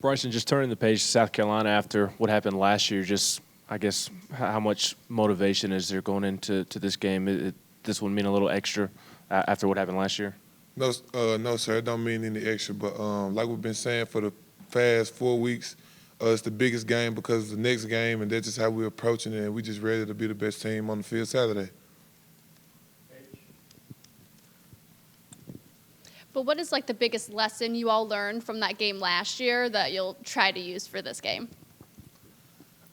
Bryson, just turning the page to South Carolina after what happened last year, just I guess how much motivation is there going into this game? This one mean a little extra after what happened last year? No, sir. It don't mean any extra. But like we've been saying for the past 4 weeks, it's the biggest game because it's the next game, and that's just how we're approaching it. And we just ready to be the best team on the field Saturday. But what is like the biggest lesson you all learned from that game last year that you'll try to use for this game?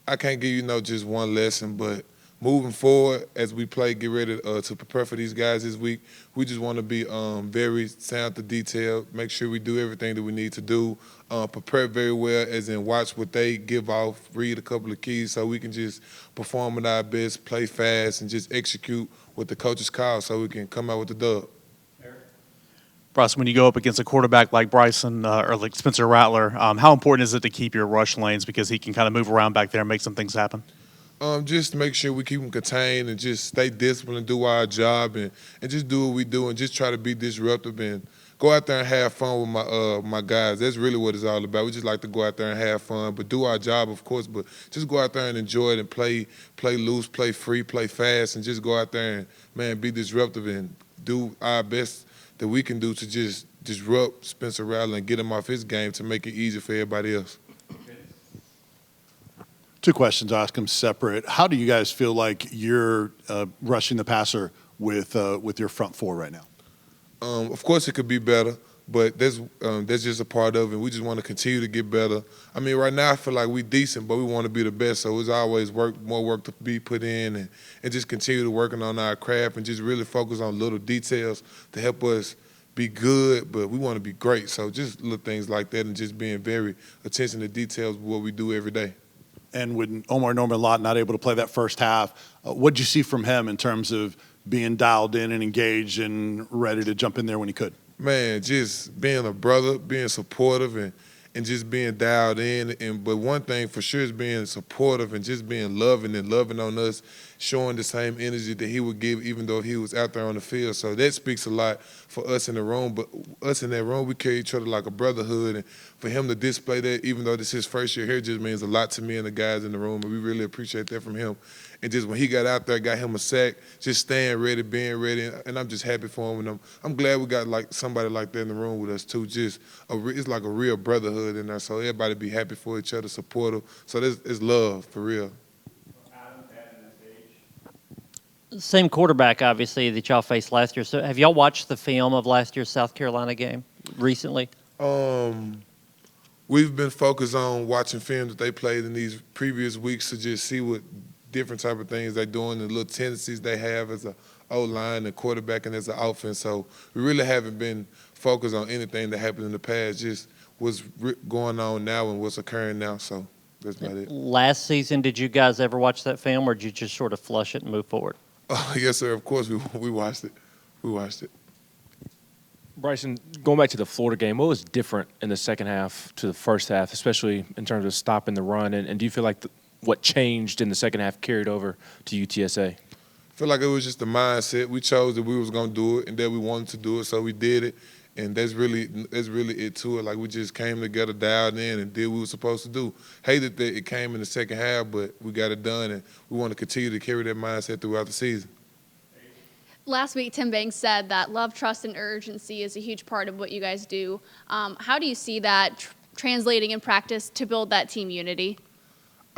I can't give you just one lesson, but moving forward as we play, get ready to prepare for these guys this week. We just want to be very sound to detail, make sure we do everything that we need to do, prepare very well, as in watch what they give off, read a couple of keys so we can just perform at our best, play fast, and just execute what the coaches call so we can come out with the dub. Bryson, when you go up against a quarterback like Bryson or like Spencer Rattler, how important is it to keep your rush lanes because he can kind of move around back there and make some things happen? Just to make sure we keep them contained and just stay disciplined and do our job and just do what we do and just try to be disruptive and go out there and have fun with my guys. That's really what it's all about. We just like to go out there and have fun, but do our job, of course, but just go out there and enjoy it and play loose, play free, play fast, and just go out there and, man, be disruptive and do our best that we can do to just disrupt Spencer Rattler and get him off his game to make it easier for everybody else. Two questions. I'll ask them separate. How do you guys feel like you're rushing the passer with your front four right now? Of course, it could be better, but that's just a part of it. We just want to continue to get better. I mean, right now I feel like we're decent, but we want to be the best. So it's always more work to be put in, and just continue to working on our craft and just really focus on little details to help us be good, but we want to be great. So just little things like that and just being very attention to details of what we do every day. And when Omar Norman-Lott not able to play that first half, what did you see from him in terms of being dialed in and engaged and ready to jump in there when he could? Man, just being a brother, being supportive, and just being dialed in. But one thing for sure is being supportive and just being loving on us, showing the same energy that he would give even though he was out there on the field. So that speaks a lot for us in the room. But us in that room, we carry each other like a brotherhood. And for him to display that, even though this is his first year here, just means a lot to me and the guys in the room. And we really appreciate that from him. And just when he got out there, got him a sack, just staying ready, being ready. And I'm just happy for him. And I'm glad we got like somebody like that in the room with us too. It's like a real brotherhood in there. So everybody be happy for each other, supportive. So it's love for real. Same quarterback, obviously, that y'all faced last year. So have y'all watched the film of last year's South Carolina game recently? We've been focused on watching film that they played in these previous weeks to just see what different type of things they're doing and little tendencies they have as a O-line and quarterback and as an offense. So we really haven't been focused on anything that happened in the past, just what's going on now and what's occurring now. So that's about it. Last season, did you guys ever watch that film, or did you just sort of flush it and move forward? Yes, sir. Of course, we watched it. We watched it. Bryson, going back to the Florida game, what was different in the second half to the first half, especially in terms of stopping the run? And do you feel like what changed in the second half carried over to UTSA? I feel like it was just the mindset. We chose that we was going to do it and that we wanted to do it, so we did it. And that's really it to it. Like, we just came together, dialed in, and did what we were supposed to do. Hated that it came in the second half, but we got it done, and we want to continue to carry that mindset throughout the season. Last week, Tim Banks said that love, trust, and urgency is a huge part of what you guys do. How do you see that translating in practice to build that team unity?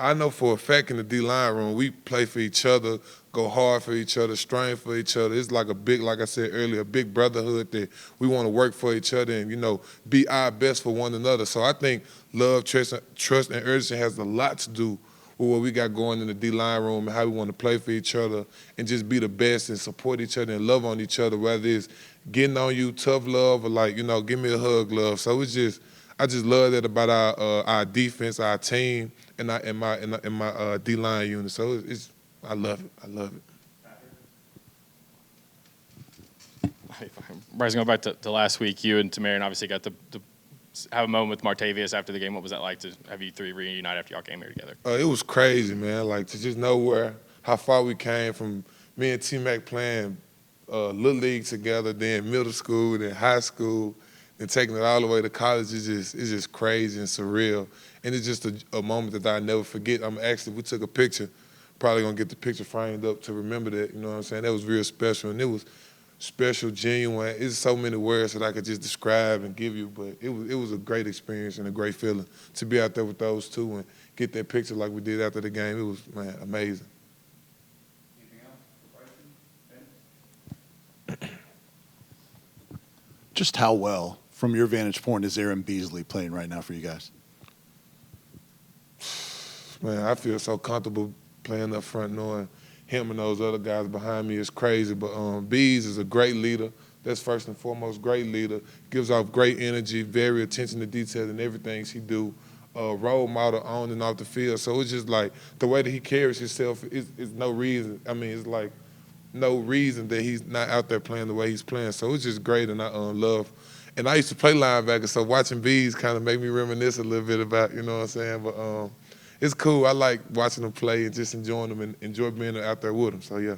I know for a fact in the D-line room, we play for each other, go hard for each other, strain for each other. It's like like I said earlier, a big brotherhood that we want to work for each other and, be our best for one another. So I think love, trust, and urgency has a lot to do with what we got going in the D-line room and how we want to play for each other and just be the best and support each other and love on each other, whether it's getting on you, tough love, or give me a hug love. So I just love that about our defense, our team, and my D-line unit. So I love it. I love it. Bryson, going back to last week, you and Tamarian obviously got to have a moment with Martavius after the game. What was that like to have you three reunite after y'all came here together? It was crazy, man. Like, to just know how far we came from me and T-Mac playing Little League together, then middle school, then high school, and taking it all the way to college is just crazy and surreal. And it's just a moment that I never forget. We took a picture, probably gonna get the picture framed up to remember that, you know what I'm saying? That was real special, and it was special, genuine. It's so many words that I could just describe and give you, but it was a great experience and a great feeling to be out there with those two and get that picture like we did after the game. It was, man, amazing. Just how well, from your vantage point, is Aaron Beasley playing right now for you guys? Man, I feel so comfortable playing up front, knowing him and those other guys behind me is crazy. But Bees is a great leader. That's first and foremost, great leader. Gives off great energy, very attention to detail in everything he do. Role model on and off the field. So it's just like the way that he carries himself is no reason. I mean, it's like no reason that he's not out there playing the way he's playing. So it's just great, and I love. And I used to play linebacker, so watching Bees kind of make me reminisce a little bit about, you know what I'm saying? But it's cool. I like watching them play and just enjoying them and enjoy being out there with them. So, yeah.